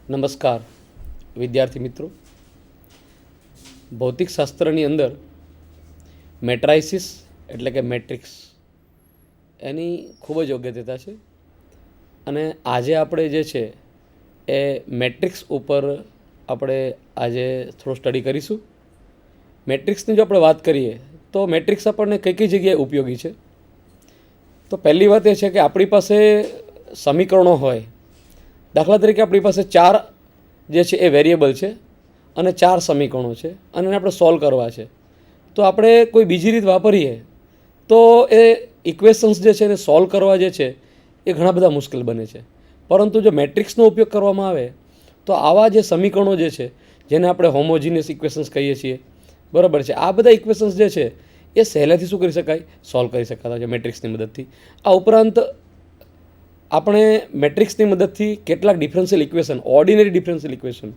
નમસ્કાર વિદ્યાર્થી મિત્રો. ભૌતિકશાસ્ત્રની અંદર મેટ્રાઇસિસ એટલે કે મેટ્રિક્સ એની ખૂબ જ યોગ્યતા છે અને આજે આપણે જે છે એ મેટ્રિક્સ ઉપર આપણે આજે થોડો સ્ટડી કરીશું. મેટ્રિક્સની જો આપણે વાત કરીએ તો મેટ્રિક્સ આપણને કઈ કઈ જગ્યાએ ઉપયોગી છે. તો પહેલી વાત એ છે કે આપણી પાસે સમીકરણો હોય. દાખલા તરીકે આપણી પાસે 4 જે છે એ વેરિયેબલ છે અને 4 સમીકરણો છે અને એને આપણે સોલ્વ કરવા છે. તો આપણે કોઈ બીજી રીત વાપરીએ તો એ ઇક્વેશન્સ જે છે એને સોલ્વ કરવા જે છે એ ઘણા બધા મુશ્કેલ બને છે. પરંતુ જો મેટ્રિક્સનો ઉપયોગ કરવામાં આવે તો આવા જે સમીકરણો જે છે જેને આપણે હોમોજીનિયસ ઇક્વેશન્સ કહીએ છીએ, બરાબર છે, આ બધા ઇક્વેશન્સ જે છે એ સહેલાઈથી શું કરી શકાય, સોલ્વ કરી શકાતા છે મેટ્રિક્સની મદદથી. આ ઉપરાંત આપણે મેટ્રિક્સની મદદથી કેટલાક differential equation, ordinary differential equation,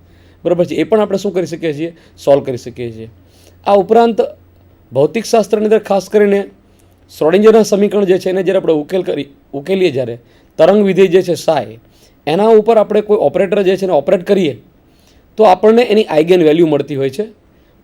બરાબર છે, એ પણ આપણે શું કરી શકીએ છીએ, સોલ્વ કરી શકીએ છીએ. આ ઉપરાંત ભૌતિકશાસ્ત્રની અંદર ખાસ કરીને શ્રોડિંજરના સમીકરણ જે છે એને જ્યારે આપણે ઉકેલીએ જ્યારે તરંગ વિધેય જે છે સાય, એના ઉપર આપણે કોઈ ઓપરેટર જે છે એને ઓપરેટ કરીએ તો આપણને એની આઇગન વેલ્યુ મળતી હોય છે,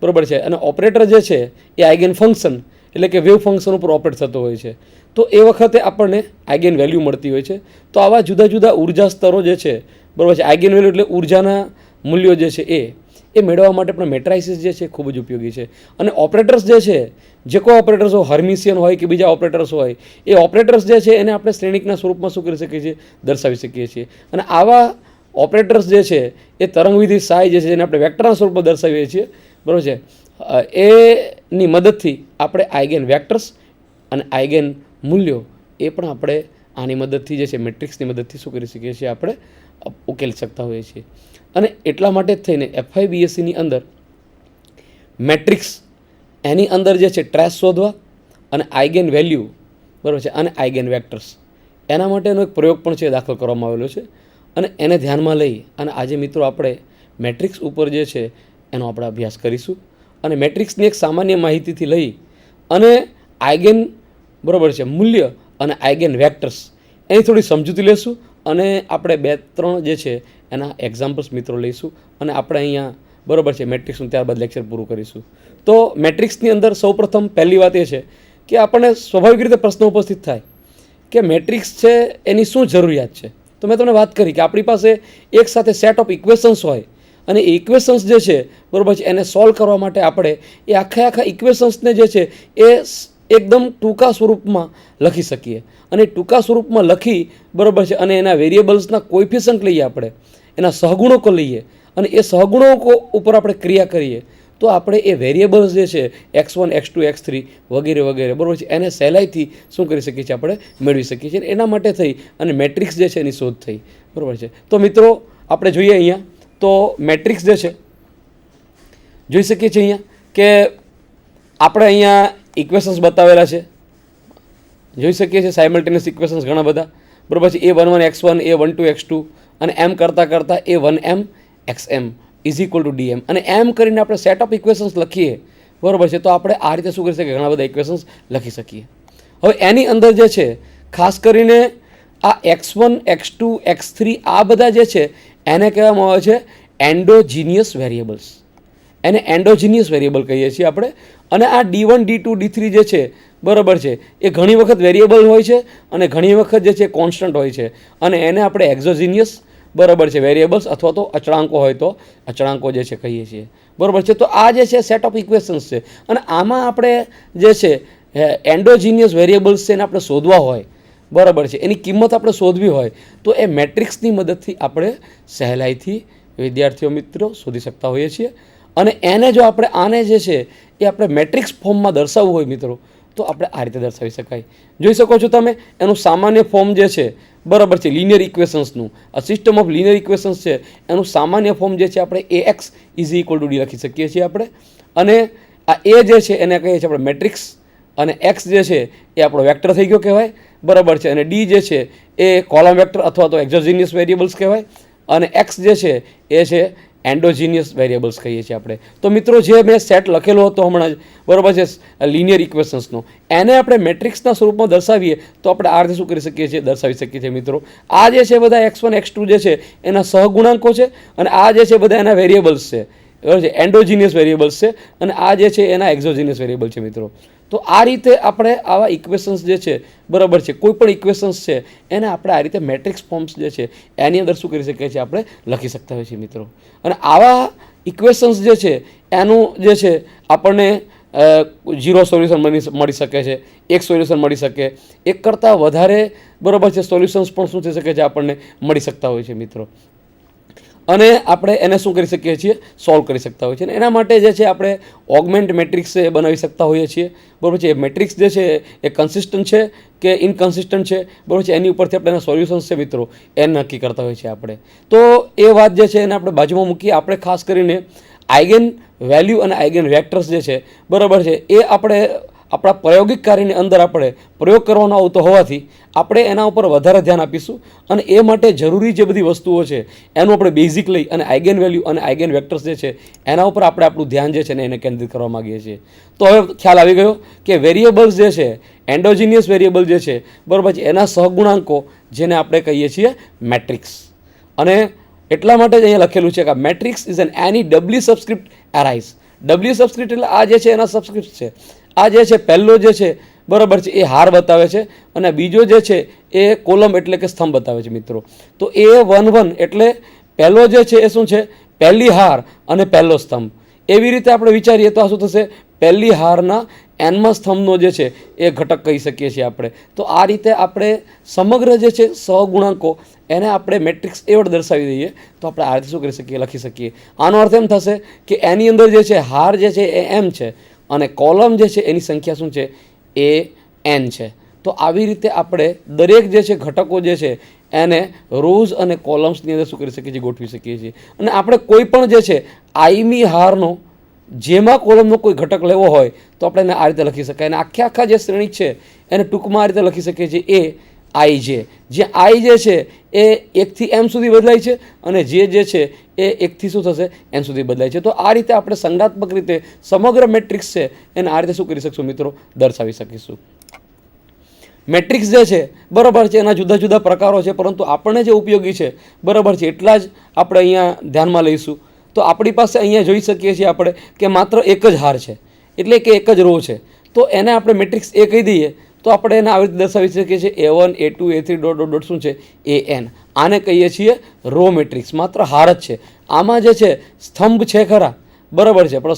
બરાબર છે. અને ઓપરેટર જે છે એ આઇગન ફંક્શન એટલે કે વેવ ફંક્શન ઉપર ઓપરેટ થતો હોય છે. તો એ વખતે આપણને આઇગન વેલ્યુ મળતી હોય છે. તો આવા જુદા જુદા ઉર્જા સ્તરો જે છે, બરાબર છે, આઇગન વેલ્યુ એટલે ઉર્જાના મૂલ્યો જે છે એ મેળવવા માટે પણ મેટ્રાઇસિસ જે છે ખૂબ જ ઉપયોગી છે. અને ઓપરેટર્સ જે છે, જે કોઈ ઓપરેટર્સ હોય, હર્મિશિયન હોય કે બીજા ઓપરેટર્સ હોય, એ ઓપરેટર્સ જે છે એને આપણે શ્રેણિકના સ્વરૂપમાં શું કરી શકીએ છીએ, દર્શાવી શકીએ છીએ. અને આવા ઓપરેટર્સ જે છે એ તરંગવિધિ સાય જે છે જેને આપણે વેક્ટરના સ્વરૂપમાં દર્શાવીએ છીએ, બરાબર છે, એની મદદથી આપણે આઇગન વેક્ટર્સ અને આઇગન મૂલ્યો એ પણ આપણે આની મદદથી જે છે મેટ્રિક્સની મદદથી શું કરી શકીએ છીએ, આપણે ઉકેલી શકતા હોઈએ છીએ. અને એટલા માટે જ થઈને FIBSCની અંદર મેટ્રિક્સ એની અંદર જે છે ટ્રેસ શોધવા અને આઇગન વેલ્યુ, બરાબર છે, અને આઇગન વેક્ટર્સ એના માટેનો એક પ્રયોગ પણ છે દાખલ કરવામાં આવેલો છે. અને એને ધ્યાનમાં લઈ અને આજે મિત્રો આપણે મેટ્રિક્સ ઉપર જે છે એનો આપણે અભ્યાસ કરીશું. અને મેટ્રિક્સની એક સામાન્ય માહિતીથી લઈ અને આઇગન, બરાબર છે, મૂલ્ય અને આઇગન વેક્ટર્સ એની થોડી સમજૂતી લેશું અને આપણે 2-3 જે છે એના એક્ઝામ્પલ્સ મિત્રો લઈશું અને આપણે અહીંયા, બરાબર છે, મેટ્રિક્સનું ત્યારબાદ લેક્ચર પૂરું કરીશું. તો મેટ્રિક્સની અંદર સૌપ્રથમ પહેલી વાત એ છે કે આપણને સ્વાભાવિક રીતે પ્રશ્ન ઉપસ્થિત થાય કે મેટ્રિક્સ છે એની શું જરૂરિયાત છે. તો મેં તમને વાત કરી કે આપણી પાસે એક સાથે સેટ ઓફ ઇક્વેશન્સ હોય અને એ ઇક્વેશન્સ જે છે, બરાબર છે, એને સોલ્વ કરવા માટે આપણે એ આખા ઇક્વેશન્સને જે છે એ એકદમ ટૂંકા સ્વરૂપમાં લખી શકીએ. અને ટૂંકા સ્વરૂપમાં લખી, બરાબર છે, અને એના વેરિયેબલ્સના કોએફિશિયન્ટ લઈએ, આપણે એના સહગુણકો લઈએ અને એ સહગુણકો ઉપર આપણે ક્રિયા કરીએ તો આપણે એ વેરિયેબલ્સ જે છે x1, x2, x3 વગેરે વગેરે, બરાબર છે, એને સહેલાઈથી શું કરી શકીએ છીએ, આપણે મેળવી શકીએ છીએ. એના માટે થઈ અને મેટ્રિક્સ જે છે એની શોધ થઈ, બરાબર છે. તો મિત્રો આપણે જોઈએ અહીંયા તો મેટ્રિક્સ જે છે જોઈ શકીએ છીએ અહીંયા કે આપણે અહીંયા ઇક્વેશન્સ બતાવેલા છે, જોઈ શકીએ છીએ સાયમલ્ટેનિયસ ઇક્વેશન્સ ઘણા બધા, બરાબર છે, A11 x1, A12 x2 અને એમ કરતાં કરતાં A1m xm is equal to dm. અને એમ કરીને આપણે સેટ ઓફ ઇક્વેશન્સ લખીએ, બરાબર છે, તો આપણે આ રીતે શું કરી શકીએ, ઘણા બધા ઇક્વેશન્સ લખી શકીએ. હવે એની અંદર જે છે ખાસ કરીને આ x1, x2, x3 આ બધા જે છે એને કહેવામાં આવે છે એન્ડોજીનિયસ વેરિયેબલ્સ. એને એન્ડોજીનિયસ વેરિયેબલ કહીએ છીએ આપણે. અને આ D1, D2, D3 જે છે, બરાબર છે, એ ઘણી વખત વેરિયેબલ હોય છે અને ઘણી વખત જે છે કોન્સ્ટન્ટ હોય છે. અને એને આપણે એક્ઝોજીનિયસ, બરાબર છે, વેરિયેબલ્સ અથવા તો અચળાંકો હોય તો અચળાંકો જે છે કહીએ છીએ, બરાબર છે. તો આ જે છે સેટ ઓફ ઇક્વેશન્સ છે અને આમાં આપણે જે છે એન્ડોજીનિયસ વેરિયેબલ્સ છે એને આપણે શોધવા હોય, બરાબર છે, એની કિંમત આપણે શોધવી હોય તો એ મેટ્રિક્સની મદદથી આપણે સહેલાઈથી વિદ્યાર્થીઓ મિત્રો શોધી શકતા હોઈએ છીએ. અને એને જો આપણે આને જે છે એ આપણે મેટ્રિક્સ ફોર્મમાં દર્શાવવું હોય મિત્રો તો આપણે આ રીતે દર્શાવી શકાય. જોઈ શકો છો તમે એનું સામાન્ય ફોર્મ જે છે, બરાબર છે, લિનિયર ઇક્વેશન્સનું આ સિસ્ટમ ઓફ લિનિયર ઇક્વેશન્સ છે એનું સામાન્ય ફોર્મ જે છે આપણે AX is equal to D લખી શકીએ છીએ આપણે. અને આ A જે છે એને કહીએ છીએ આપણે મેટ્રિક્સ અને X જે છે એ આપણો વેક્ટર થઈ ગયો કહેવાય, બરાબર છે, અને D જે છે એ કોલમ વેક્ટર અથવા તો એક્ઝોજીનિયસ વેરિયેબલ્સ કહેવાય અને X જે છે એ છે એન્ડોજીનિયસ વેરિયેબલ્સ કહીએ છીએ આપણે. તો મિત્રો જે મેં સેટ લખેલો હતો હમણાં જ, બરાબર છે, લિનિયર ઇક્વેશન્સનો, એને આપણે મેટ્રિક્સના સ્વરૂપમાં દર્શાવીએ તો આપણે આ રીતે શું કરી શકીએ છીએ, દર્શાવી શકીએ છીએ મિત્રો. આ જે છે બધા x1 x2 જે છે એના સહગુણાંકો છે, અને આ જે છે બધા એના વેરિયેબલ્સ છે, બરાબર છે, એન્ડોજીનિયસ વેરિયેબલ્સ છે, અને આ જે છે એના એક્ઝોજીનિયસ વેરિયેબલ છે મિત્રો. તો આ રીતે આપણે આવા ઇક્વેશન્સ જે છે, બરાબર છે, કોઈ પણ ઇક્વેશન્સ છે એને આપણે આ રીતે મેટ્રિક્સ ફોર્મ્સ જે છે એની અંદર શું કરી શકીએ છીએ, આપણે લખી શકતા હોઈએ છીએ મિત્રો. અને આવા ઇક્વેશન્સ જે છે એનું જે છે આપણને 0 સોલ્યુશન મળી શકે છે, 1 સોલ્યુશન મળી શકે, એક કરતાં વધારે, બરાબર છે, સોલ્યુશન્સ પણ શું થઈ શકે છે, આપણને મળી શકતા હોય છે મિત્રો. અને આપણે એને શું કરી શકીએ છીએ, સોલ્વ કરી શકતા હોઈએ છીએ. એના માટે જે છે આપણે ઓગમેન્ટ મેટ્રિક્સ બનાવી શકતા હોઈએ છીએ, બરાબર છે. એ મેટ્રિક્સ જે છે એ કન્સિસ્ટન્ટ છે કે ઇનકન્સિસ્ટન્ટ છે, બરાબર છે, એની ઉપરથી આપણે એના સોલ્યુશન્સ છે મિત્રો એ નક્કી કરતા હોઈએ છીએ આપણે. તો એ વાત જે છે એને આપણે બાજુમાં મૂકીએ. આપણે ખાસ કરીને આઇગન વેલ્યુ અને આઇગન વેક્ટર્સ જે છે, બરાબર છે, એ આપણે આપણા પ્રાયોગિક કાર્યની અંદર આપણે પ્રયોગ કરવાનો આવતો હોવાથી આપણે એના ઉપર વધારે ધ્યાન આપીશું. અને એ માટે જરૂરી જે બધી વસ્તુઓ છે એનું આપણે બેઝિક લઈ અને આઇગન વેલ્યુ અને આઇગન વેક્ટર્સ જે છે એના ઉપર આપણે આપણું ધ્યાન જે છે ને એને કેન્દ્રિત કરવા માગીએ છીએ. તો હવે ખ્યાલ આવી ગયો કે વેરિયેબલ્સ જે છે, એન્ડોજીનિયસ વેરિયેબલ જે છે, બરાબર છે, એના સહગુણાંકો જેને આપણે કહીએ છીએ મેટ્રિક્સ. અને એટલા માટે જ અહીંયા લખેલું છે કે મેટ્રિક્સ ઇઝ એન એની ડબલ્યુ સબસ્ક્રિપ્ટ એરાઇઝ. ડબલ્યુ સબસ્ક્રિપ્ટ એટલે આ જે છે એના સબસ્ક્રિપ્ટ છે. આ જે છે પહેલો જે છે, બરાબર છે, એ હાર બતાવે છે, અને બીજો જે છે એ કોલમ એટલે કે સ્તંભ બતાવે છે મિત્રો. તો A11 એટલે પહેલો જે છે એ શું છે, પહેલી હાર અને પહેલો સ્તંભ. એવી રીતે આપણે વિચારીએ તો આ શું થશે, પહેલી હારના એનમા સ્તંભનો જે છે એ ઘટક કહી શકીએ છીએ આપણે. તો આ રીતે આપણે સમગ્ર જે છે સહગુણાંકો એને આપણે મેટ્રિક્સ એ વડે દર્શાવી દઈએ તો આપણે આ રીતે શું કરી શકીએ, લખી શકીએ. આનો અર્થ એમ થશે કે એની અંદર જે છે હાર જે છે એ m છે અને કોલમ જે છે એની સંખ્યા શું છે, એ n છે. તો આવી રીતે આપણે દરેક જે છે ઘટકો જે છે એને રોઝ અને કોલમ્સની અંદર શું કરી શકીએ છીએ, ગોઠવી શકીએ છીએ. અને આપણે કોઈ પણ જે છે આઈમી હારનો જેમાં કોલમનો કોઈ ઘટક લેવો હોય તો આપણે એને આ રીતે લખી શકાય. અને આખા જે શ્રેણી છે એને ટૂંકમાં આ રીતે લખી શકીએ છીએ, એ આઈ જે, જે આઈ જે છે એ 1 થી m સુધી બદલાય છે અને જે છે એ 1 થી શું થશે, n સુધી બદલાય છે. તો આ રીતે આપણે સંગાત્મક રીતે સમગ્ર મેટ્રિક્સ છે એને આ રીતે શું કરી શકશું મિત્રો, દર્શાવી શકીશું. મેટ્રિક્સ જે છે, બરાબર છે, એના જુદા જુદા પ્રકારો છે, પરંતુ આપણને જે ઉપયોગી છે, બરાબર છે, એટલા જ આપણે અહીંયા ધ્યાનમાં લઈશું. તો આપણી પાસે અહીંયા જોઈ શકીએ છીએ આપણે કે માત્ર એક જ હાર છે, એટલે કે એક જ રો છે. તો એને આપણે મેટ્રિક્સ એ કહી દઈએ તો આપણે એને આવી રીતે દર્શાવી શકીએ છીએ A1 A2 A3 dot dot dot શું છે, AN. આને કહીએ છીએ રો મેટ્રિક્સ. માત્ર હાર જ છે. આમાં જે છે સ્તંભ છે ખરા, બરાબર છે, પણ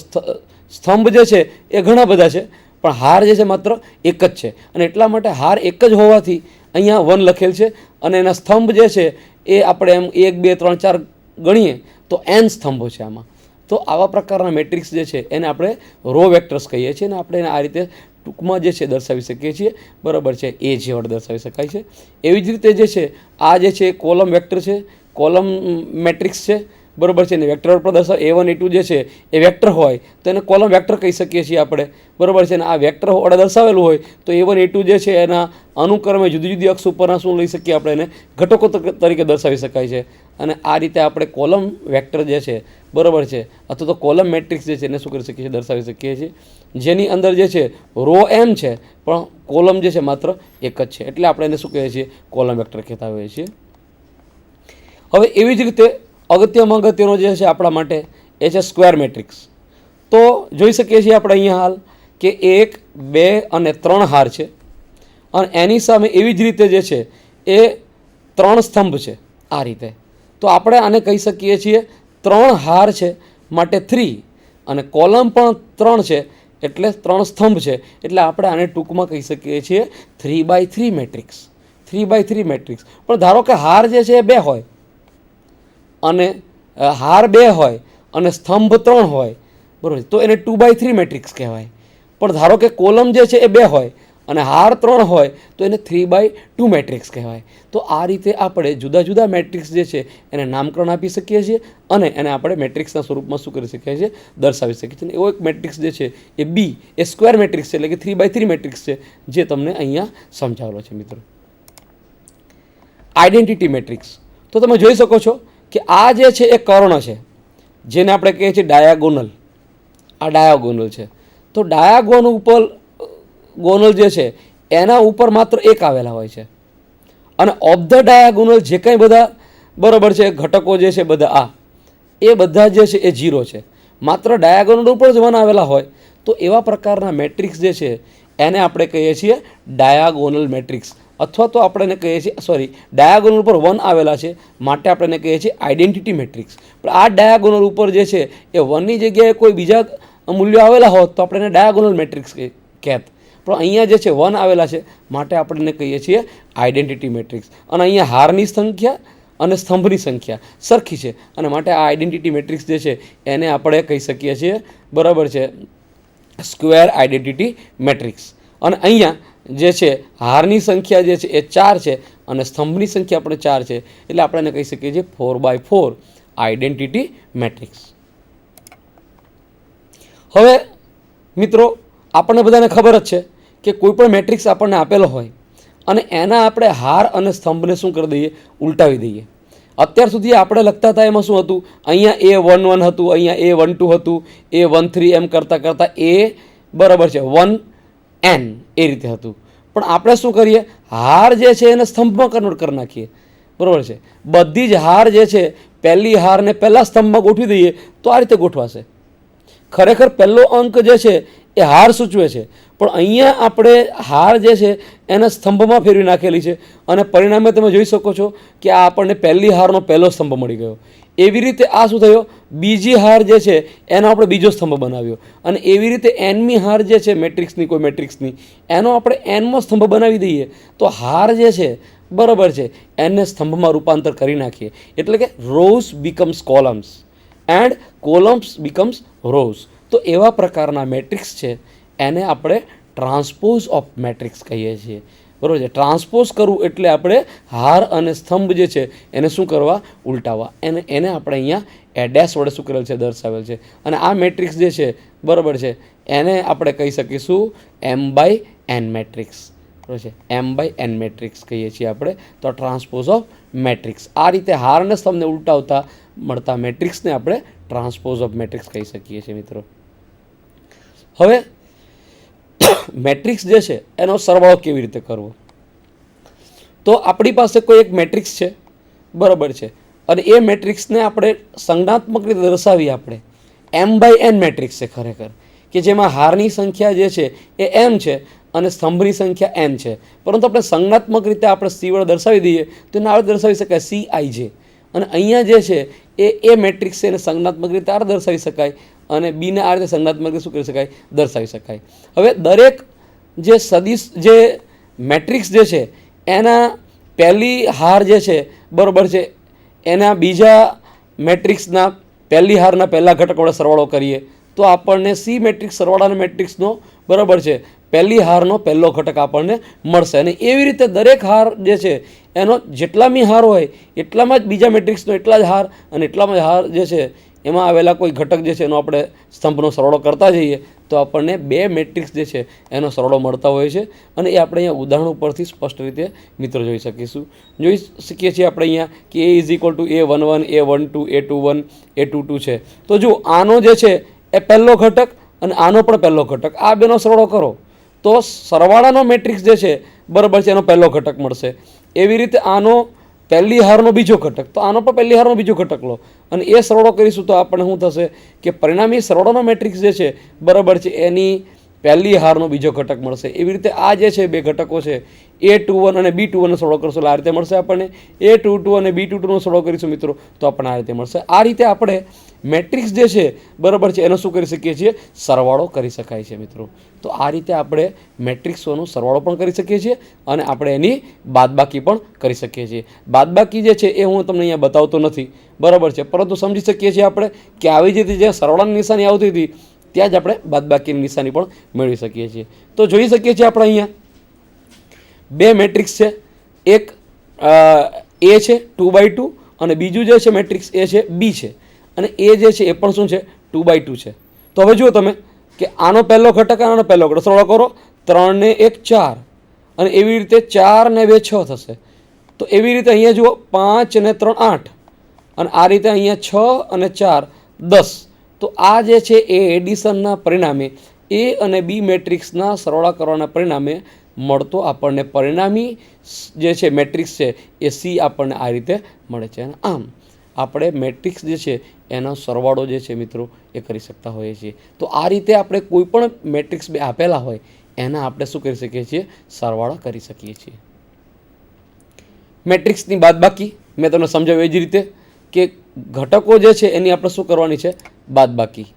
સ્તંભ જે છે એ ઘણા બધા છે, પણ હાર જે છે માત્ર એક જ છે. અને એટલા માટે હાર એક જ હોવાથી અહીંયા 1 લખેલ છે, અને એના સ્તંભ જે છે એ આપણે એમ 1 2 3 4 ગણીએ તો n સ્તંભો છે આમાં. તો આવા પ્રકારના મેટ્રિક્સ જે છે એને આપણે રો વેક્ટર્સ કહીએ છીએ, અને આપણે એને આ રીતે ટૂંકમાં જે છે દર્શાવી શકીએ છીએ, બરાબર છે, એ જે વડે દર્શાવી શકાય છે. એવી જ રીતે જે છે આ જે છે કોલમ વેક્ટર છે, કોલમ મેટ્રિક્સ છે, બરાબર છે, ને વેક્ટર પર દર્શાવ A1 A2 જે છે એ વેક્ટર હોય તો એને કોલમ વેક્ટર કહી શકીએ છીએ આપણે, બરાબર છે. ને આ વેક્ટર વડે દર્શાવેલું હોય તો A1 A2 જે છે એના અનુક્રમે જુદી જુદી અક્ષ ઉપરના શું લઈ શકીએ, આપણે એને ઘટકો તરીકે દર્શાવી શકાય છે. અને આ રીતે આપણે કોલમ વેક્ટર જે છે, બરાબર છે, અથવા તો કોલમ મેટ્રિક્સ જે છે એને શું કરી શકીએ છીએ, દર્શાવી શકીએ છીએ, જેની અંદર જે છે રો m છે પણ કોલમ જે છે માત્ર એક જ છે, એટલે આપણે એને શું કહીએ છીએ, કોલમ વેક્ટર કહેતા હોઈએ છીએ. હવે એવી જ રીતે અગત્યમાં અગત્યનો જે છે આપણા માટે એ છે સ્ક્વેર મેટ્રિક્સ. તો જોઈ શકીએ છીએ આપણે અહીંયા હાલ કે 1 2 અને 3 હાર છે, અને એની સામે એવી જ રીતે જે છે એ 3 સ્તંભ છે આ રીતે. તો આપણે આને કહી શકીએ છીએ 3 હાર છે માટે 3, અને કોલમ પણ 3 છે એટલે 3 સ્તંભ છે, એટલે આપણે આને ટૂંકમાં કહી શકીએ છીએ 3x3 મેટ્રિક્સ. 3x3 matrix. પણ ધારો કે હાર જે છે એ 2 હોય અને હાર 2 હોય અને સ્તંભ 3 હોય, બરાબર, તો એને 2x3 મેટ્રિક્સ કહેવાય. પણ ધારો કે કોલમ જે છે એ 2 હોય અને હાર 3 હોય તો એને 3x2 મેટ્રિક્સ કહેવાય. તો આ રીતે આપણે જુદા જુદા મેટ્રિક્સ જે છે એને નામકરણ આપી શકીએ છીએ અને એને આપણે મેટ્રિક્સના સ્વરૂપમાં શું કરી શકીએ છીએ, દર્શાવી શકીએ છીએ. એવો એક મેટ્રિક્સ જે છે એ B એ સ્ક્વેર મેટ્રિક્સ છે, એટલે કે 3x3 મેટ્રિક્સ છે, જે તમને અહીંયા સમજાવેલો છે મિત્રો. Identity matrix. તો તમે જોઈ શકો છો કે આ જે છે એ કર્ણ છે, જેને આપણે કહીએ છીએ ડાયાગોનલ. આ ડાયાગોનલ છે. તો ડાયાગોન ઉપર ગોનલ જે છે એના ઉપર માત્ર એક આવેલા હોય છે, અને ઓફ ધ ડાયાગોનલ જે કંઈ બધા બરાબર છે ઘટકો જે છે બધા એ બધા જે છે એ 0 છે. માત્ર ડાયાગોનલ ઉપર જ 1 આવેલા હોય તો એવા પ્રકારના મેટ્રિક્સ જે છે એને આપણે કહીએ છીએ ડાયાગોનલ મેટ્રિક્સ, અથવા તો આપણે એને કહીએ છીએ ડાયાગોનલ ઉપર 1 આવેલા છે માટે આપણે એને કહીએ છીએ આઈડેન્ટિટી મેટ્રિક્સ. પણ આ ડાયાગોનલ ઉપર જે છે એ 1ની જગ્યાએ કોઈ બીજા મૂલ્યો આવેલા હોત તો આપણે એને ડાયાગોનલ મેટ્રિક્સ કહેત. પણ અહીંયા જે છે 1 આવેલા છે માટે આપણે એને કહીએ છીએ આઈડેન્ટિટી મેટ્રિક્સ. અને અહીંયા હારની સંખ્યા અને સ્તંભની સંખ્યા સરખી છે, અને માટે આ આઈડેન્ટિટી મેટ્રિક્સ જે છે એને આપણે કહી શકીએ છીએ બરાબર છે સ્ક્વેર આઈડેન્ટિટી મેટ્રિક્સ. અને અહીંયા જે છે હારની સંખ્યા જે છે એ 4 છે અને સ્તંભની સંખ્યા આપણે 4 છે, એટલે આપણે એને કહી શકીએ છીએ 4x4 આઈડેન્ટિટી મેટ્રિક્સ. હવે મિત્રો આપણને બધાને ખબર જ છે કે કોઈ પણ મેટ્રિક્સ આપણને આપેલો હોય અને એના આપણે હાર અને સ્તંભને શું કરી દઈએ, ઉલટાવી દઈએ. અત્યાર સુધી આપણે લખતા હતા એમાં શું હતું, અહીંયા A11 હતું, અહીંયા A12 હતું, A13 એમ કરતાં કરતાં A બરાબર છે 1n એ રીતે હતું. પણ આપણે શું કરીએ, હાર જે છે એને સ્તંભમાં કન્વર્ટ કરી નાખીએ. બરાબર છે, બધી જ હાર જે છે પહેલી હારને પહેલા સ્તંભમાં ગોઠવી દઈએ તો આ રીતે ગોઠવાશે. ખરેખર પહેલો અંક જે છે એ હાર સૂચવે છે, પણ અહીંયા આપણે હાર જે છે એને સ્તંભમાં ફેરવી નાખેલી છે, અને પરિણામે તમે જોઈ શકો છો કે આ આપણને પહેલી હારનો પહેલો સ્તંભ મળી ગયો. એવી રીતે આ શું થયો, બીજી હાર જે છે એનો આપણે બીજો સ્તંભ બનાવ્યો, અને એવી રીતે એનમી હાર જે છે મેટ્રિક્સની કોઈ મેટ્રિક્સની એનો આપણે એનમો સ્તંભ બનાવી દઈએ તો હાર જે છે બરાબર છે એને સ્તંભમાં રૂપાંતર કરી નાખીએ. એટલે કે rose becomes columns and columns becomes rose. તો એવા પ્રકારના મેટ્રિક્સ છે એને આપણે ટ્રાન્સપોઝ ઓફ મેટ્રિક્સ કહીએ છીએ. બરાબર છે, ટ્રાન્સપોઝ કરવું એટલે આપણે હાર અને સ્તંભ જે છે એને શું કરવા, ઉલટાવવા. એને આપણે અહીંયા ડેશ વડે શું કરેલ છે, દર્શાવેલ છે. અને આ મેટ્રિક્સ જે છે બરાબર છે એને આપણે કહી શકીશું M/N મેટ્રિક્સ. બરાબર છે, M/N મેટ્રિક્સ કહીએ છીએ આપણે. તો ટ્રાન્સપોઝ ઓફ મેટ્રિક્સ, આ રીતે હાર અને સ્તંભને ઉલટાવતા મળતા મેટ્રિક્સને આપણે ટ્રાન્સપોઝ ઓફ મેટ્રિક્સ કહી શકીએ છીએ મિત્રો. હવે મેટ્રિક્સ જે છે એનો સરવાળો કેવી રીતે કરવો, તો આપણી પાસે કોઈ એક મેટ્રિક્સ છે બરાબર છે, અને એ મેટ્રિક્સને આપણે સંજ્ઞાત્મક રીતે દર્શાવીએ આપણે M/N મેટ્રિક્સ છે ખરેખર, કે જેમાં હારની સંખ્યા જે છે એ m છે અને સ્તંભની સંખ્યા n છે, પરંતુ આપણે સંજ્ઞાત્મક રીતે આપણે c વડે દર્શાવી દઈએ તો એને આપણે દર્શાવી શકાય Cij. અને અહીંયા જે છે એ મેટ્રિક્સ છે એને સંજ્ઞાત્મક રીતે આ દર્શાવી શકાય, અને બીને આ રીતે સંજ્ઞાત્મક રીતે શું કરી શકાય, દર્શાવી શકાય. હવે દરેક જે સદિશ જે મેટ્રિક્સ જે છે એના પહેલી હાર જે છે બરાબર છે એના બીજા મેટ્રિક્સના પહેલી હારના પહેલા ઘટક વડે સરવાળો કરીએ તો આપણને સી મેટ્રિક્સ સરવાળાના મેટ્રિક્સનો બરાબર છે પહેલી હારનો પહેલો ઘટક આપણને મળશે. અને એવી રીતે દરેક હાર જે છે એનો જેટલામી હાર હોય એટલામાં જ બીજા મેટ્રિક્સનો એટલા જ હાર, અને એટલામાં જ હાર જે છે એમાં આવેલા કોઈ ઘટક જે છે એનો આપણે સ્તંભનો સરવાળો કરતા જઈએ તો આપણને બે મેટ્રિક્સ જે છે એનો સરવાળો મળતા હોય છે. અને એ આપણે અહીંયા ઉદાહરણ ઉપરથી સ્પષ્ટ રીતે મિત્રો જોઈ શકીએ છીએ આપણે અહીંયા કે A=A11, A12, A21, A22 છે. તો જો આનો જે છે એ પહેલો ઘટક અને આનો પણ પહેલો ઘટક, આ બેનો સરવાળો કરો તો સરવાળાનો મેટ્રિક્સ જે છે બરાબર છે એનો પહેલો ઘટક મળશે. એવી રીતે આનો પહેલી હારનો બીજો ઘટક, તો આનો પણ પહેલી હારનો બીજો ઘટક લો અને એ સરવાળો કરીશું તો આપણને શું થશે કે પરિણામી સરવાળાનો મેટ્રિક્સ જે છે બરાબર છે એની પહેલી હારનો બીજો ઘટક મળશે. એવી રીતે આ જે છે બે ઘટકો છે A21 અને B21 નો સરવાળો કરશો એટલે આ રીતે મળશે આપણને. A22 અને B22 નો સરવાળો કરીશું મિત્રો તો આપણને આ રીતે મળશે. આ રીતે આપણે મેટ્રિક્સ જે છે બરાબર છે એનો શું કરી શકીએ છીએ, સરવાળો કરી શકાય છે મિત્રો. તો આ રીતે આપણે મેટ્રિક્સોનો સરવાળો પણ કરી શકીએ છીએ અને આપણે એની બાદબાકી પણ કરી શકીએ છીએ. બાદબાકી જે છે એ હું તમને અહીંયા બતાવતો નથી બરાબર છે, પરંતુ સમજી શકીએ છીએ આપણે કે આવી જ રીતે જ્યાં સરવાળાની નિશાની આવતી હતી ત્યાં જ આપણે બાદબાકીની નિશાની પણ મેળવી શકીએ છીએ. તો જોઈ શકીએ છીએ આપણે અહીંયા બે મેટ્રિક્સ છે, એક A છે 2/2 અને બીજું જે છે મેટ્રિક્સ A છે B છે, અને એ જે છે એ પણ શું છે 2/2 છે. તો હવે જુઓ તમે કે આનો પહેલો ઘટક આનો પહેલો ઘટક સરવાળો કરો, 3 ને 1 4 અને એવી રીતે 4 ને 2 6 થશે. તો એવી રીતે અહીંયા જુઓ 5 ને 3 8 અને આ રીતે અહીંયા 6 અને 4 10. તો આ જે છે એ એડિશનના પરિણામે એ અને બી મેટ્રિક્સના સરવાળા કરવાના પરિણામે મળતો આપણને પરિણામી જે છે મેટ્રિક્સ છે એ સી આપણને આ રીતે મળે છે. અને આમ આપણે મેટ્રિક્સ જે છે એનો સરવાળો જે છે મિત્રો એ કરી શકતા હોઈએ છીએ. તો આ રીતે આપણે કોઈ પણ મેટ્રિક્સ બે આપેલા હોય એના આપણે શું કરી શકીએ છીએ, સરવાળા કરી શકીએ છીએ. મેટ્રિક્સની બાદબાકી મેં તમને સમજાવ્યું એ જ રીતે કે ઘટકો જે છે એની આપણે શું કરવાની છે, બાદબાકી.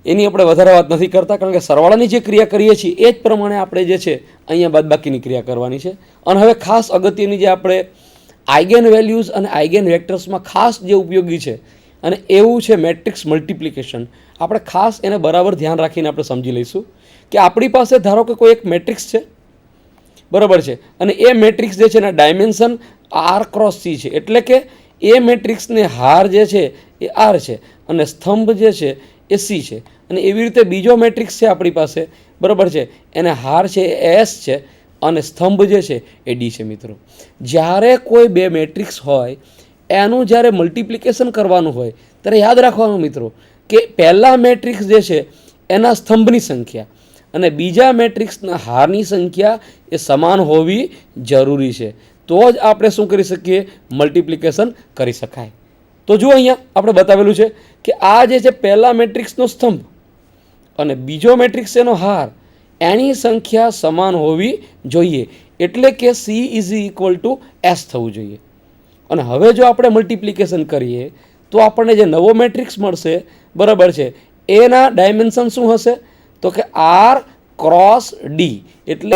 એની આપણે વધારે વાત નથી કરતા, કારણ કે સરવાળાની જે ક્રિયા કરીએ છીએ એ જ પ્રમાણે આપણે જે છે અહીંયા બાદબાકીની ક્રિયા કરવાની છે. અને હવે ખાસ અગત્યની જે આપણે આઇગન વેલ્યુઝ અને આઇગન વેક્ટર્સમાં ખાસ જે ઉપયોગી છે અને એવું છે મેટ્રિક્સ મલ્ટિપ્લિકેશન. આપણે ખાસ એને બરાબર ધ્યાન રાખીને આપણે સમજી લઈશું કે આપણી પાસે ધારો કે કોઈ એક મેટ્રિક્સ છે, બરાબર છે, અને એ મેટ્રિક્સ જે છે એના ડાયમેન્શન R×C છે, એટલે કે એ મેટ્રિક્સને હાર જે છે એ R છે અને સ્તંભ જે છે એ C છે. અને એવી રીતે બીજો મેટ્રિક્સ છે આપણી પાસે, બરાબર છે, એને હાર છે એ S છે અને સ્તંભ જે છે એ D છે. મિત્રો, જ્યારે કોઈ બે મેટ્રિક્સ હોય એનું જ્યારે મલ્ટિપ્લિકેશન કરવાનું હોય ત્યારે યાદ રાખવાનું મિત્રો કે પહેલા મેટ્રિક્સ જે છે એના સ્તંભની સંખ્યા અને બીજા મેટ્રિક્સના હારની સંખ્યા એ સમાન હોવી જરૂરી છે. તો જ આપણે શું કરી શકીએ, મલ્ટિપ્લિકેશન કરી શકાય. તો જુઓ અહીંયા આપણે બતાવેલું છે કે આ જે છે પહેલા મેટ્રિક્સનો સ્તંભ અને બીજો મેટ્રિક્સ એનો હાર, એની સંખ્યા સમાન હોવી જોઈએ, એટલે કે C=S થવું જોઈએ. અને હવે જો આપણે મલ્ટિપ્લિકેશન કરીએ તો આપણને જે નવો મેટ્રિક્સ મળશે, બરાબર છે, એના ડાયમેન્શન શું હશે, તો કે R×D, એટલે